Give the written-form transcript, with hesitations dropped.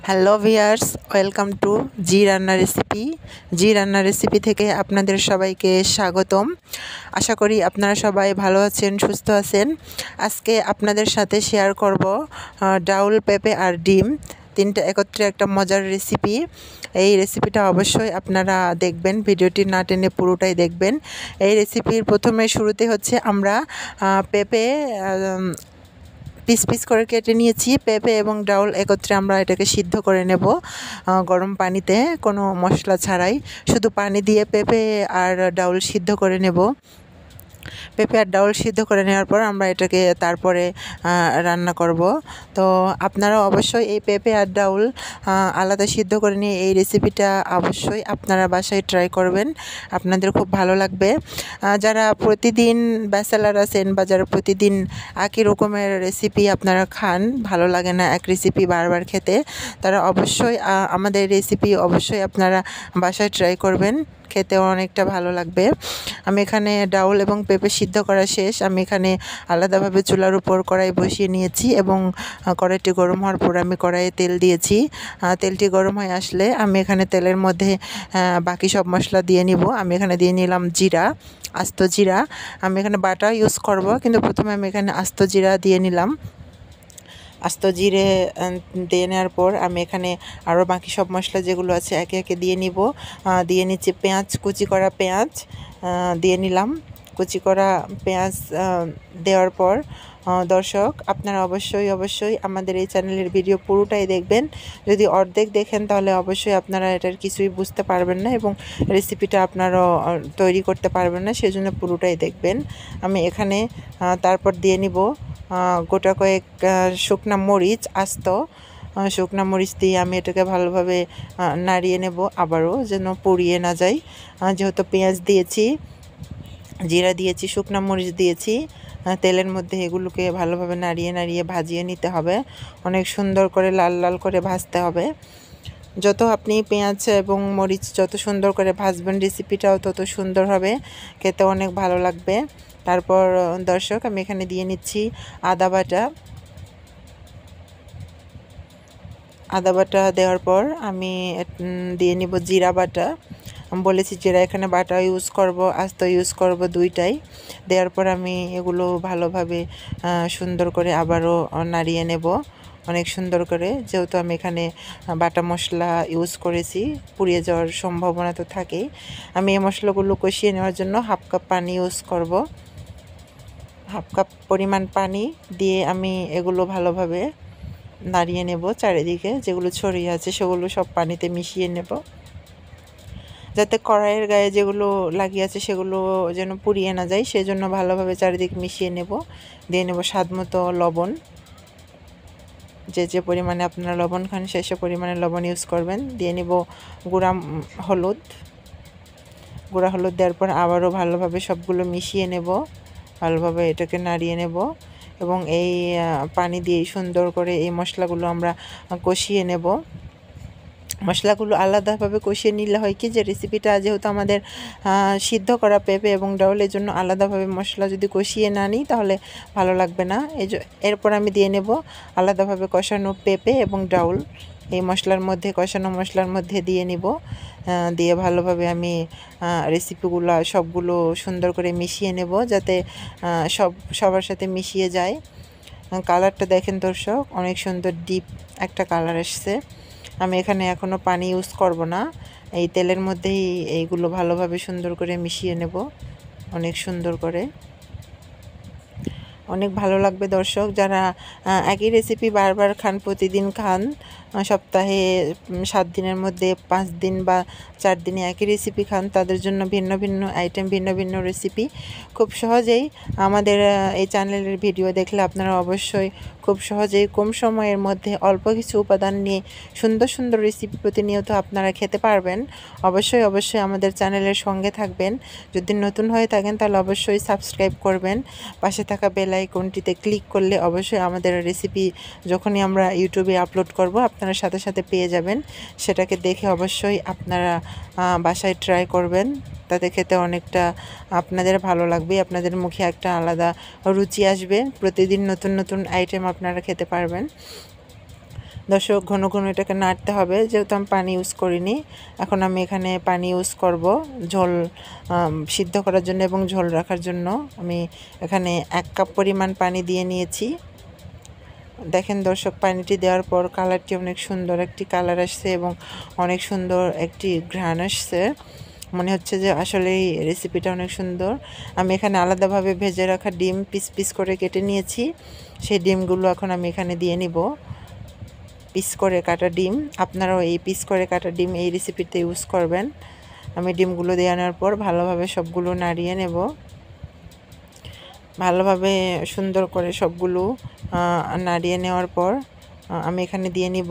Hello viewers, welcome to জি রান্না recipe. জি রান্না recipe থেকে আপনাদের সবাইকে স্বাগতম। আশা করি আপনারা সবাই ভালো আছেন, সুস্থ আছেন। আজকে আপনাদের সাথে শেয়ার করব ডাউল, পেঁপে আর ডিম তিনটা একত্রে একটা মজার রেসিপি। এই রেসিপিটা অবশ্যই আপনারা দেখবেন, ভিডিওটি না টেনে পুরোটাই দেখবেন। এই রেসিপির প্রথমে শুরুতে হচ্ছে আমরা পেঁপে পিস পিস করে কেটে নিয়েছি। পেঁপে এবং ডাউল একত্রে আমরা এটাকে সিদ্ধ করে নেব গরম পানিতে, কোনো মশলা ছাড়াই, শুধু পানি দিয়ে পেঁপে আর ডাউল সিদ্ধ করে নেব। পেঁপে আর ডাউল সিদ্ধ করে নেওয়ার পর আমরা এটাকে তারপরে রান্না করব। তো আপনারা অবশ্যই এই পেঁপে আর ডাউল আলাদা সিদ্ধ করে নিয়ে এই রেসিপিটা অবশ্যই আপনারা বাসায় ট্রাই করবেন, আপনাদের খুব ভালো লাগবে। যারা প্রতিদিন ব্যাচেলার আছেন বা যারা প্রতিদিন একই রকমের রেসিপি আপনারা খান, ভালো লাগে না এক রেসিপি বারবার খেতে, তারা অবশ্যই আমাদের রেসিপি অবশ্যই আপনারা বাসায় ট্রাই করবেন, খেতেও অনেকটা ভালো লাগবে। আমি এখানে ডাউল এবং পেঁপে সিদ্ধ করা শেষ। আমি এখানে আলাদাভাবে চুলার উপর কড়াই বসিয়ে নিয়েছি এবং কড়াইটি গরম হওয়ার পর আমি কড়াইয়ে তেল দিয়েছি। তেলটি গরম হয়ে আসলে আমি এখানে তেলের মধ্যে বাকি সব মশলা দিয়ে নিব। আমি এখানে দিয়ে নিলাম জিরা, আস্ত জিরা। আমি এখানে বাটা ইউজ করব, কিন্তু প্রথমে আমি এখানে আস্ত জিরা দিয়ে নিলাম। আস্ত জিরে দিয়ে নেওয়ার পর আমি এখানে আরও বাকি সব মশলা যেগুলো আছে একে একে দিয়ে নিব। দিয়ে নিচ্ছি পেঁয়াজ, কুচি করা পেঁয়াজ দিয়ে নিলাম। কুচি করা পেঁয়াজ দেওয়ার পর দর্শক, আপনারা অবশ্যই আমাদের এই চ্যানেলের ভিডিও পুরোটাই দেখবেন। যদি অর্ধেক দেখেন তাহলে অবশ্যই আপনারা এটার কিছুই বুঝতে পারবেন না এবং রেসিপিটা আপনারা তৈরি করতে পারবেন না, সেজন্য পুরোটাই দেখবেন। আমি এখানে তারপর দিয়ে নিব গোটা কয়েক শুকনা মরিচ, আস্ত শুকনা মরিচ দিয়ে আমি এটাকে ভালোভাবে নাড়িয়ে নেব, আবারও যেন পুড়িয়ে না যায়। যেহেতু পেঁয়াজ দিয়েছি, জিরা দিয়েছি, শুকনা মরিচ দিয়েছি তেলের মধ্যে, এগুলোকে ভালোভাবে নাড়িয়ে ভাজিয়ে নিতে হবে। অনেক সুন্দর করে লাল লাল করে ভাজতে হবে। যত আপনি পেঁয়াজ এবং মরিচ যত সুন্দর করে ভাজবেন, রেসিপিটাও তত সুন্দর হবে, খেতে অনেক ভালো লাগবে। তারপর দর্শক, আমি এখানে দিয়ে নিচ্ছি আদা বাটা। আদা বাটা দেওয়ার পর আমি দিয়ে নিব জিরা বাটা। আমি বলেছি জিরা এখানে বাটা ইউজ করব, আস্ত ইউজ করব, দুইটাই। দেওয়ার পর আমি এগুলো ভালোভাবে সুন্দর করে আবারও নাড়িয়ে নেব, অনেক সুন্দর করে। যেহেতু আমি এখানে বাটা মশলা ইউজ করেছি, পুড়িয়ে যাওয়ার সম্ভাবনা তো থাকেই। আমি এই মশলাগুলো কষিয়ে নেওয়ার জন্য হাফ কাপ পানি ইউজ করব। হাফ কাপ পরিমাণ পানি দিয়ে আমি এগুলো ভালোভাবে নাড়িয়ে নেব, চারিদিকে যেগুলো ছড়িয়ে আছে সেগুলো সব পানিতে মিশিয়ে নেব, যাতে কড়াইয়ের গায়ে যেগুলো লাগিয়ে আছে সেগুলো যেন পুড়িয়ে না যায়, সেজন্য ভালোভাবে চারিদিকে মিশিয়ে নেব। দিয়ে নেব স্বাদ মতো লবণ, যে পরিমাণে আপনারা লবণ খান সে পরিমাণে লবণ ইউজ করবেন। দিয়ে নেব গুঁড়া হলুদ। দেওয়ার পর আবারও ভালোভাবে সবগুলো মিশিয়ে নেব, ভালোভাবে এটাকে নাড়িয়ে নেব এবং এই পানি দিয়ে সুন্দর করে এই মশলাগুলো আমরা কষিয়ে নেব। মশলাগুলো আলাদাভাবে কষিয়ে নিলে হয় কি, যে রেসিপিটা যেহেতু আমাদের সিদ্ধ করা পেঁপে এবং ডাউলের জন্য আলাদাভাবে মশলা যদি কষিয়ে না নিই তাহলে ভালো লাগবে না। এরপর আমি দিয়ে নেব আলাদাভাবে কষানো পেঁপে এবং ডাউল এই কষানো মশলার মধ্যে দিয়ে নিব। দিয়ে ভালোভাবে আমি রেসিপিগুলো সবগুলো সুন্দর করে মিশিয়ে নেব, যাতে সবার সাথে মিশিয়ে যায়। কালারটা দেখেন দর্শক, অনেক সুন্দর ডিপ একটা কালার এসছে। আমি এখানে এখনও পানি ইউজ করব না, এই তেলের মধ্যেই এইগুলো ভালোভাবে সুন্দর করে মিশিয়ে নেব, অনেক সুন্দর করে। অনেক ভালো লাগবে দর্শক, যারা একই রেসিপি বারবার খান, প্রতিদিন খান, সপ্তাহে 7 দিনের মধ্যে 5 দিন বা 4 দিনে একই রেসিপি খান, তাদের জন্য ভিন্ন ভিন্ন আইটেম, ভিন্ন ভিন্ন রেসিপি খুব সহজেই আমাদের এই চ্যানেলের ভিডিও দেখলে আপনারা অবশ্যই খুব সহজেই কম সময়ের মধ্যে অল্প কিছু উপাদান নিয়ে সুন্দর সুন্দর রেসিপি প্রতিনিয়ত আপনারা খেতে পারবেন। অবশ্যই আমাদের চ্যানেলের সঙ্গে থাকবেন। যদি নতুন হয়ে থাকেন তাহলে অবশ্যই সাবস্ক্রাইব করবেন। পাশে থাকা বেল আইকনটিতে ক্লিক করলে অবশ্যই আমাদের রেসিপি যখনই আমরা ইউটিউবে আপলোড করব আপনারা সাথে সাথে পেয়ে যাবেন। সেটাকে দেখে অবশ্যই আপনারা বাসায় ট্রাই করবেন, তাতে খেতে অনেকটা আপনাদের ভালো লাগবে, আপনাদের মুখে একটা আলাদা রুচি আসবে, প্রতিদিন নতুন নতুন আইটেম আপনারা খেতে পারবেন। দর্শক ঘন ঘন এটাকে নাড়তে হবে, যেহেতু আমি পানি ইউজ করিনি। এখন আমি এখানে পানি ইউজ করব ঝোল সিদ্ধ করার জন্য এবং ঝোল রাখার জন্য। আমি এখানে 1 কাপ পরিমাণ পানি দিয়ে নিয়েছি। দেখেন দর্শক, পানিটি দেওয়ার পর কালারটি অনেক সুন্দর একটি কালার আসছে এবং অনেক সুন্দর একটি ঘ্রাণ আসছে। মনে হচ্ছে যে আসলেই রেসিপিটা অনেক সুন্দর। আমি এখানে আলাদাভাবে ভেজে রাখা ডিম পিস পিস করে কেটে নিয়েছি। সেই ডিমগুলো এখন আমি এখানে দিয়ে নিব। পিস করে কাটা ডিম, আপনারাও এই পিস করে কাটা ডিম এই রেসিপিতে ইউজ করবেন। আমি ডিমগুলো দিয়ে আনার পর ভালোভাবে সবগুলো নাড়িয়ে নেব। ভালোভাবে সুন্দর করে সবগুলো নাড়িয়ে নেওয়ার পর আমি এখানে দিয়ে নিব